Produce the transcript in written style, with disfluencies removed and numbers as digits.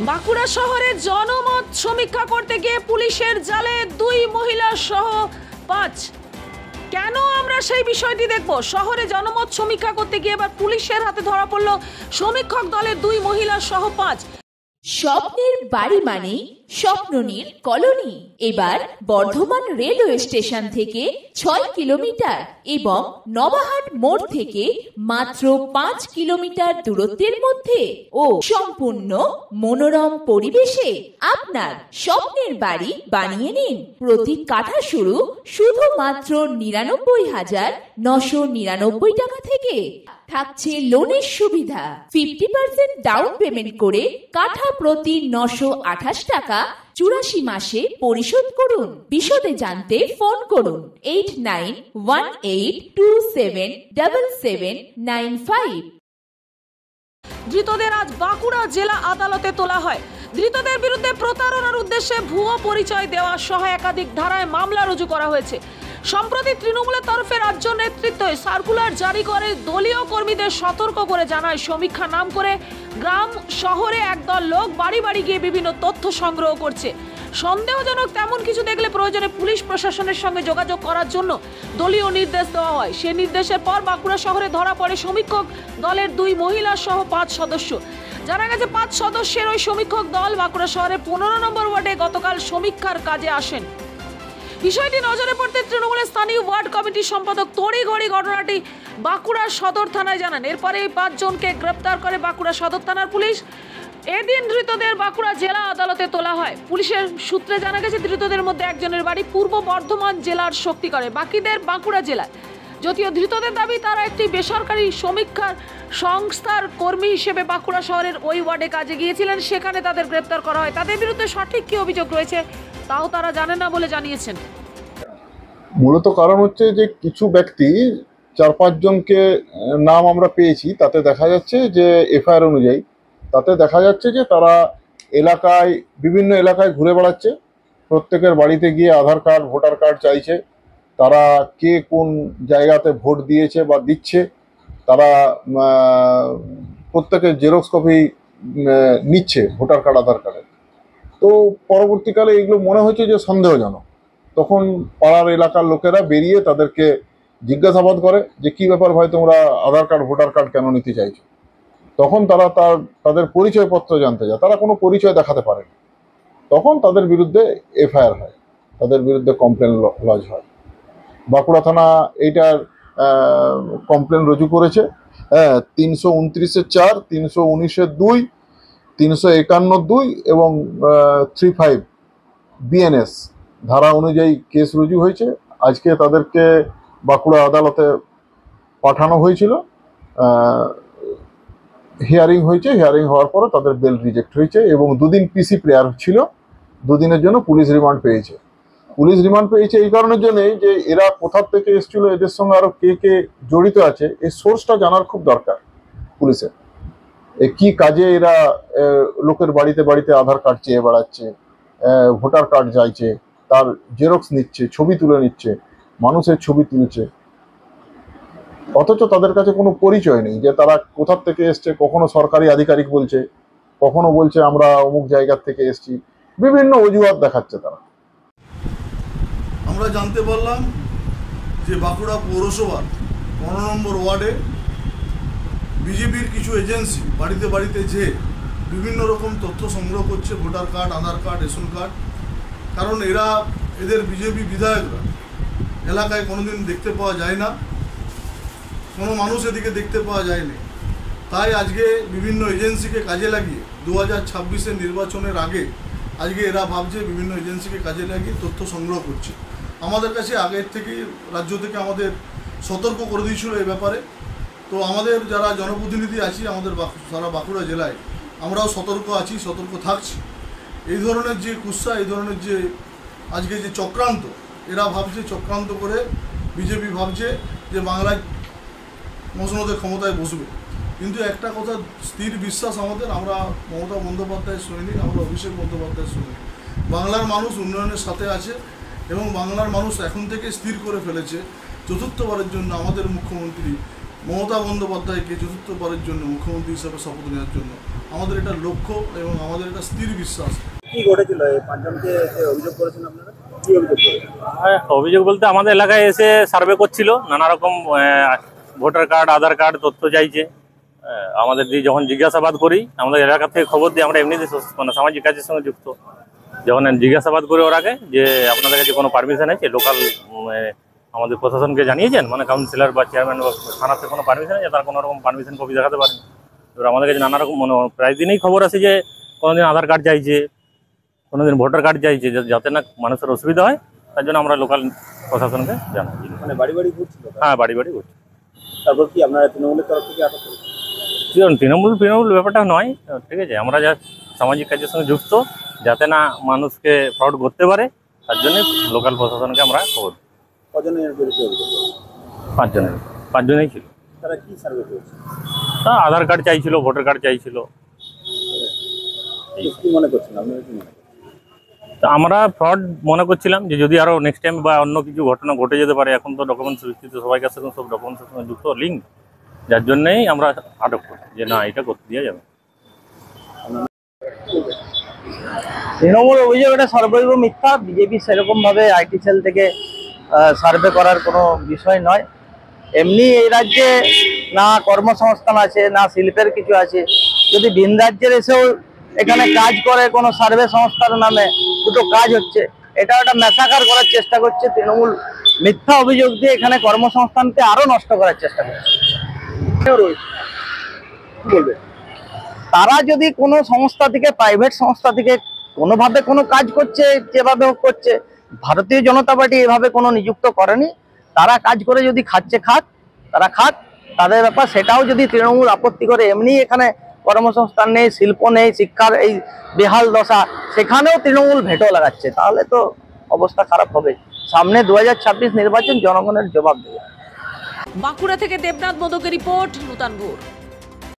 বাঁকুড়া শহরে জনমত সমীক্ষা করতে গিয়ে পুলিশের জালে 2 মহিলা সহ 5। কেন আমরা সেই বিষয়টি দেখব। শহরে জনমত সমীক্ষা করতে গিয়ে এবার পুলিশের হাতে ধরা পড়ল সমীক্ষক দলের 2 মহিলা সহ 5। স্বপ্নের বাড়ি মানে স্বপ্ননীর কলোনি। এবার বর্ধমান রেলওয়ে স্টেশন থেকে 6 কিলোমিটার এবং নবাহাট মোড় থেকে মাত্র 5 কিলোমিটার দূরত্বের মধ্যে ও সম্পূর্ণ মনোরম পরিবেশে আপনার স্বপ্নের বাড়ি বানিয়ে নিন। প্রতি কাঠা শুধুমাত্র 99,999 টাকা থেকে। থাকছে লোনের সুবিধা। 50% ডাউন পেমেন্ট করে কাঠা প্রতি 928 টাকা 84 মাসে পরিশোধ করুন। বিশদে জানতে ফোন করুন 8918277795। ধৃতদের আজ বাঁকুড়া জেলা আদালতে তোলা হয়। ধৃতদের বিরুদ্ধে প্রতারণার উদ্দেশ্যে ভুয়ো পরিচয় দেওয়া সহ একাধিক ধারায় মামলা রুজু করা হয়েছে। সম্প্রতি তৃণমূলের তরফে রাজ্য নেতৃত্ব সার্কুলার জারি করে দলীয় কর্মীদের সতর্ক করে জানায়, সমীক্ষা নাম করে গ্রাম শহরে একদল লোক বাড়ি বাড়ি গিয়ে বিভিন্ন তথ্য সংগ্রহ করছে। সন্দেহজনক তেমন কিছু দেখলে প্রয়োজনে পুলিশ প্রশাসনের সঙ্গে যোগাযোগ করার জন্য দলীয় নির্দেশ দেওয়া হয়। সে নির্দেশের পর বাঁকুড়া শহরে ধরা পড়ে সমীক্ষক দলের 2 মহিলা সহ 5 সদস্য। জানা গেছে 5 সদস্যের ওই সমীক্ষক দল বাঁকুড়া শহরের 15 নম্বর ওয়ার্ডে গতকাল সমীক্ষার কাজে আসেন। বিষয়টি নজরে পড়তে তৃণমূলের স্থানীয় ওয়ার্ড কমিটির সম্পাদক তড়িঘড়ি ঘটনাটি বাঁকুড়া সদর থানায় জানান। এরপরে এই 5 জনকে গ্রেপ্তার করে বাঁকুড়া সদর থানার পুলিশ। এদিন ধৃতদের বাঁকুড়া জেলা আদালতে তোলা হয়। পুলিশের সূত্রে জানা গেছে ধৃতদের মধ্যে একজনের বাড়ি পূর্ব বর্ধমান জেলার শক্তিগড়ে, বাকিদের বাঁকুড়া জেলায়। যদিও ধৃতদের দাবি তারা একটি বেসরকারি সমীক্ষার সংস্থার কর্মী হিসেবে বাঁকুড়া শহরের ওই ওয়ার্ডে কাজে গিয়েছিলেন, সেখানে তাদের গ্রেপ্তার করা হয়। তাদের বিরুদ্ধে সঠিক কি অভিযোগ রয়েছে তাও তারা জানে না বলে জানিয়েছেন। মূলত কারণ হচ্ছে যে কিছু ব্যক্তি 4-5 জনকে নাম আমরা পেয়েছি, তাতে দেখা যাচ্ছে যে এফআইআর অনুযায়ী তাতে দেখা যাচ্ছে যে তারা এলাকায় বিভিন্ন এলাকায় ঘুরে বেড়াচ্ছে, প্রত্যেকের বাড়িতে গিয়ে আধার কার্ড ভোটার কার্ড চাইছে, তারা কে কোন জায়গাতে ভোট দিয়েছে বা দিচ্ছে তারা প্রত্যেকের জেরক্স কপি নিচ্ছে ভোটার কার্ড আধার কার্ডের। তো পরবর্তীকালে এগুলো মনে হচ্ছে যে সন্দেহজনক। তখন পাড়ার এলাকার লোকেরা বেরিয়ে তাদেরকে জিজ্ঞাসাবাদ করে যে কি ব্যাপার ভাই, তোমরা আধার কার্ড ভোটার কার্ড কেন নিতে চাইছো। তখন তারা তাদের পরিচয়পত্র জানতে যায়, তারা কোনো পরিচয় দেখাতে পারে না। তখন তাদের বিরুদ্ধে এফআইআর হয়, তাদের বিরুদ্ধে কমপ্লেন লজ হয়। বাঁকুড়া থানা এইটার কমপ্লেন রুজু করেছে 329-4, 319-2, 351-2 এবং 35 বিএনএস ধারা অনুযায়ী কেস রুজু হয়েছে। আজকে তাদেরকে বাঁকুড়া আদালতে পাঠানো হয়েছিল, হিয়ারিং হয়েছে। হিয়ারিং হওয়ার পরে তাদের বেল রিজেক্ট হয়েছে এবং 2 দিন পিসি প্রেয়ার ছিল। 2 দিনের জন্য পুলিশ রিমান্ড পেয়েছে। পুলিশ রিমান্ড পেয়েছে এই কারণের জন্যই যে এরা কোথা থেকে এসেছিল, এদের সঙ্গে আরো কে কে জড়িত আছে এই সোর্সটা জানার খুব দরকার পুলিশের। কি কাজে এরা লোকের বাড়িতে বাড়িতে আধার কার্ড চেয়ে বেড়াচ্ছে, ভোটার কার্ড চাইছে, তার জেরক্স নিচ্ছে, ছবি তুলে নিচ্ছে, মানুষের ছবি তুলছে, অথচ তাদের কাছে কোনো পরিচয় নেই যে তারা কোথা থেকে এসছে। কখনো সরকারি আধিকারিক বলছে, কখনো বলছে আমরা অমুক জায়গার থেকে এসছি, বিভিন্ন অজুহাত দেখাচ্ছে তারা। আমরা জানতে পারলাম যে বাঁকুড়া পৌরসভার 15 নম্বর ওয়ার্ডে বিজেপির কিছু এজেন্সি বাড়িতে বাড়িতে যে বিভিন্ন রকম তথ্য সংগ্রহ করছে, ভোটার কার্ড, আধার কার্ড, রেশন কার্ড। কারণ এদের বিজেপি বিধায়করা এলাকায় কোনোদিন দেখতে পাওয়া যায় না, কোনো মানুষ এদিকে দেখতে পাওয়া যায়নি। তাই আজকে বিভিন্ন এজেন্সিকে কাজে লাগিয়ে 2026-এর নির্বাচনের আগে আজকে এরা ভাবছে বিভিন্ন এজেন্সিকে কাজে লাগিয়ে তথ্য সংগ্রহ করছে। আমাদের কাছে আগের থেকেই রাজ্য থেকে আমাদের সতর্ক করে দিয়েছিল এই ব্যাপারে। তো আমাদের যারা জনপ্রতিনিধি আছি আমাদের সারা বাঁকুড়া জেলায় আমরাও সতর্ক আছি, সতর্ক থাকছি। এই ধরনের যে কুৎসা, এই ধরনের যে আজকে যে চক্রান্ত, এরা ভাবছে চক্রান্ত করে বিজেপি ভাবছে যে বাংলায় মসনদের ক্ষমতায় বসবে। কিন্তু একটা কথা স্থির বিশ্বাস আমাদের, আমরা মমতা বন্দ্যোপাধ্যায়ের সৈনিক, আমরা অভিষেক বন্দ্যোপাধ্যায়ের সৈনিক। বাংলার মানুষ উন্নয়নের সাথে আছে এবং বাংলার মানুষ এখন থেকে স্থির করে ফেলেছে চতুর্থবারের জন্য আমাদের মুখ্যমন্ত্রী মমতা বন্দ্যোপাধ্যায়কে চতুর্থবারের জন্য মুখ্যমন্ত্রী হিসাবে শপথ নেওয়ার জন্য আমাদের এটা লক্ষ্য এবং আমাদের এটা স্থির বিশ্বাস। কি ঘটেছিল এই পাঁচজনকে অভিযোগ করেছেন আপনারা? কি অভিযোগ করেছেন? অভিযোগ বলতে আমাদের এলাকায় এসে সার্ভে করছিল, নানা রকম ভোটার কার্ড, আধার কার্ড তথ্য চাইছে। আমাদের দিয়ে যখন জিজ্ঞাসাবাদ করি, আমাদের এলাকা থেকে খবর দিই, আমরা এমনিতে মানে সামাজিক কাজের সঙ্গে যুক্ত। যখন জিজ্ঞাসাবাদ করি ওর আগে যে আপনাদের কাছে কোনো পারমিশন আছে, লোকাল আমাদের প্রশাসনকে জানিয়েছেন, মানে কাউন্সিলর বা চেয়ারম্যান বা থানাতে কোনো পারমিশন আছে, তারা কোনো রকম পারমিশন কপি দেখাতে পারেন। এবার আমাদের কাছে নানা রকম প্রায় দিনেই খবর আছে যে কোনোদিন আধার কার্ড চাইছে, কোনোদিন ভোটার কার্ড চাইছে, যাতে না মানুষের অসুবিধা হয়, তার জন্য আমরা লোকাল প্রশাসনকে জানাই। মানে বাড়ি বাড়ি ঘুরছিল? হ্যাঁ, বাড়ি বাড়ি ঘুরছি। তারপর কি আপনারা তৃণমূলের তরফ থেকে আটক করেছেন? তৃণমূল ব্যাপারটা নয়, ঠিক আছে। আমরা যা সামাজিক কাজের সঙ্গে যুক্ত, যাতে না মানুষকে ফ্রড করতে পারে, তার জন্য লোকাল প্রশাসনকে আমরা খবর দিই। কজনের বিরুদ্ধে অভিযোগ করেছেন? পাঁচজনেই ছিল। তারা কি সার্ভে করেছে? আধার কার্ড চাইছিল, ভোটার কার্ড চাইছিল। কি মনে করছেন আপনারা? কি মনে করছেন? তা আমরা ফ্রড মনে করছিলাম যে যদি আরো নেক্সট টাইম বা অন্য কিছু ঘটনা ঘটে যেতে পারে। এখন তো ডকুমেন্টস ভিত্তিতে সবাই কাছে সব ডকুমেন্টসের সঙ্গে যুক্ত লিঙ্ক, যার জন্যই আমরা আটক করি যে না, এটা করতে দেওয়া যাবে। তৃণমূল অভিযোগ এটা সর্বৈব মিথ্যা। বিজেপি সেরকম ভাবে আইটি সেল থেকে সার্ভে করার কোনো বিষয় নয়। এমনি এই রাজ্যে না কর্মসংস্থান আছে, না শিল্পের কিছু আছে। যদি ভিন রাজ্যের এসেও এখানে কাজ করে কোনো সার্ভে সংস্থার নামে, দুটো কাজ হচ্ছে, এটা একটা ম্যাসাকার করার চেষ্টা করছে তৃণমূল। মিথ্যা অভিযোগ দিয়ে এখানে কর্মসংস্থানকে আরো নষ্ট করার চেষ্টা করছে। তারা যদি কোনো সংস্থা থেকে, প্রাইভেট সংস্থা থেকে কোনোভাবে কোনো কাজ করছে, যেভাবে হোক করছে, ভারতীয় জনতা পার্টি এভাবে কোনো নিযুক্ত করেনি। তারা কাজ করে যদি খাচ্ছে খাক, তারা খাক, তাদের ব্যাপার। সেটাও যদি তৃণমূল আপত্তি করে, এমনি এখানে কর্মসংস্থান নেই, শিল্প নেই, শিক্ষার এই বেহাল দশা, সেখানেও তৃণমূল ভেটো লাগাচ্ছে, তাহলে তো অবস্থা খারাপ হবে। সামনে 2026 নির্বাচন, জনগণের জবাব দেবে। বাঁকুড়া থেকে দেবনাথ মোদকের রিপোর্ট, নূতন ভোর।